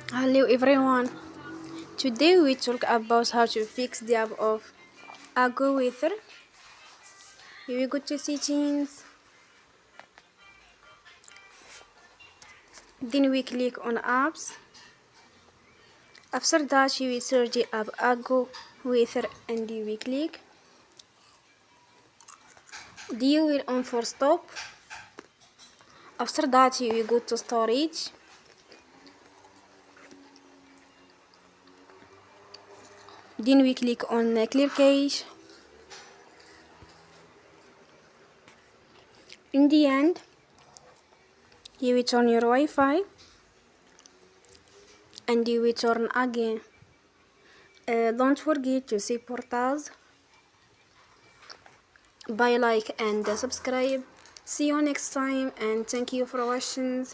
Hello everyone. Today we talk about how to fix the app of AccuWeather. Here we go to settings. Then we click on apps. After that we search the app AccuWeather and we click. Then you will on for stop. After that we go to storage. Then we click on clear cache. In the end, you will turn your Wi-Fi and you will turn again. Don't forget to support us by like and subscribe. See you next time and thank you for watching.